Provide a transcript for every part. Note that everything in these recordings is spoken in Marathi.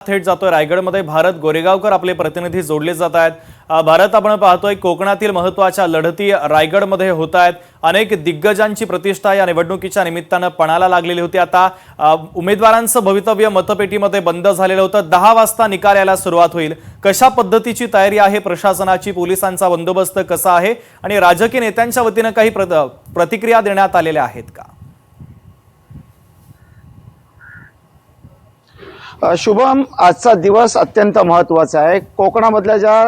थेट जातोय रायगडमध्ये भारत गोरेगावकर आपले प्रतिनिधी जोडले जात आहेत। भारत, आपण पाहतोय कोकणातील महत्त्वाच्या लढती रायगडमध्ये होत आहेत। अनेक दिग्गजांची प्रतिष्ठा या निवडणुकीच्या निमित्ताने पणाला लागलेली होती। आता उमेदवारांचं भवितव्य मतपेटीमध्ये बंद झालेलं होतं। 10 वाजता निकाल यायला सुरुवात होईल। कशा पद्धतीची तयारी आहे प्रशासनाची, पोलिसांचा बंदोबस्त कसा आहे आणि राजकीय नेत्यांच्या वतीने काही प्रतिक्रिया देण्यात आलेल्या आहेत का? शुभम, आजचा दिवस अत्यंत महत्त्वाचा आहे। कोकणामधल्या ज्या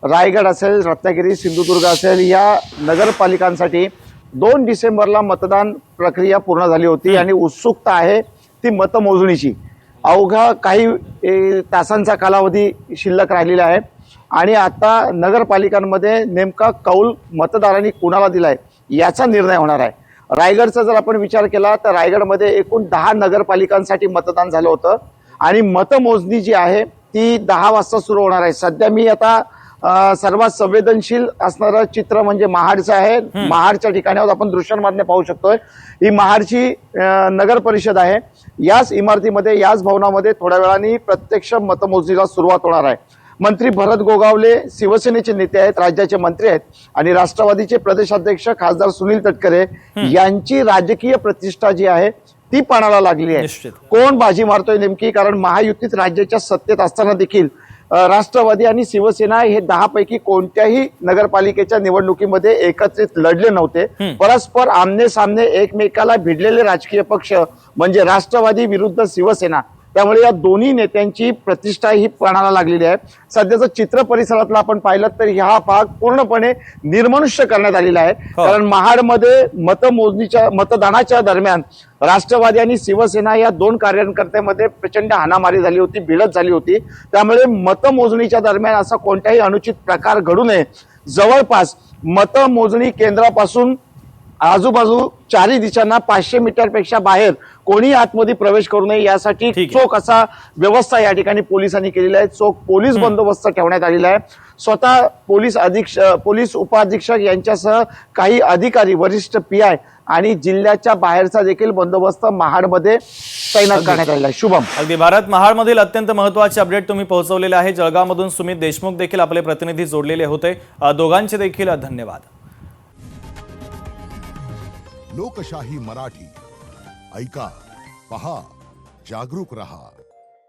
रायगड असेल, रत्नागिरी, सिंधुदुर्ग असेल, या नगरपालिकांसाठी 2 डिसेंबरला मतदान प्रक्रिया पूर्ण झाली होती आणि उत्सुकता आहे ती मतमोजणीची। अवघा काही तासांचा कालावधी शिल्लक राहिलेला आहे आणि आता नगरपालिकांमध्ये नेमका कौल मतदारांनी कुणाला दिलाय याचा निर्णय होणार आहे। रायगडचा जर आपण विचार केला तर रायगडमध्ये एकूण 10 नगरपालिकांसाठी मतदान झालं होतं आणि मतमोजणी जी आहे ती 10 वाजता सुरू होणार आहे। सध्या मी आता सर्वात संवेदनशील असणारं चित्र म्हणजे महाडचं आहे। महाडच्या ठिकाणावर आपण दृश्यांमधून पाहू शकतोय। ही महाडची नगर परिषद आहे। याच इमारतीमध्ये, याच भवनामध्ये थोड्या वेळाने प्रत्यक्ष मतमोजणीला सुरुवात होणार आहे। मंत्री भरत गोगावले शिवसेनेचे नेते आहेत, राज्याचे मंत्री आहेत आणि राष्ट्रवादीचे प्रदेशाध्यक्ष खासदार सुनील तटकरे यांची राजकीय प्रतिष्ठा जी आहे ती पणाला लागली आहे। कोण बाजी मारतोय नेमकी, कारण महायुतीत राज्याच्या सत्तेत असताना देखील राष्ट्रवादी आणि शिवसेना हे 10 पैकी कोणत्याही नगरपालिकेच्या निवडणुकीमध्ये एकत्रित लढले नव्हते। परस्पर आमने सामने एकमेकाला भिडलेले राजकीय पक्ष म्हणजे राष्ट्रवादी विरुद्ध शिवसेना। त्यामुळे या दोन्ही नेत्यांची प्रतिष्ठा ही पणाला लागलेली आहे। सध्याचं चित्र परिसरातला आपण पाहिलं तर हा भाग पूर्णपणे निर्मनुष्य करण्यात आलेला आहे। कारण महाडमध्ये मतदानाच्या दरम्यान राष्ट्रवादी आणि शिवसेना या 2 कार्यकर्त्यांमध्ये प्रचंड हाणामारी झाली होती, भिडत झाली होती। त्यामुळे मतमोजणीच्या दरम्यान असा कोणताही अनुचित प्रकार घडू नये, जवळपास मतमोजणी केंद्रापासून आजूबाजू 4 दिशांना 500 मीटरपेक्षा बाहेर कोणी आतमध्ये प्रवेश करू नये यासाठी चोख असा व्यवस्था या ठिकाणी पोलिसांनी केलेली आहे। चोख पोलीस बंदोबस्त ठेवण्यात आलेला आहे। स्वतः पोलीस उपाधीक्षक यांच्यासह काही अधिकारी, वरिष्ठ पीआय आणि जिल्ह्याच्या बाहेरचा देखील बंदोबस्त महाडमध्ये तैनात करण्यात आलेला आहे। शुभम, अगदी भारत, महाडमधील अत्यंत महत्त्वाचे अपडेट तुम्ही पोहोचवलेले आहे। जळगावमधून सुमित देशमुख देखील आपले प्रतिनिधी जोडलेले होते। दोघांचे देखील धन्यवाद। लोकशाही मराठी ऐका, पहा, जागरूक रहा।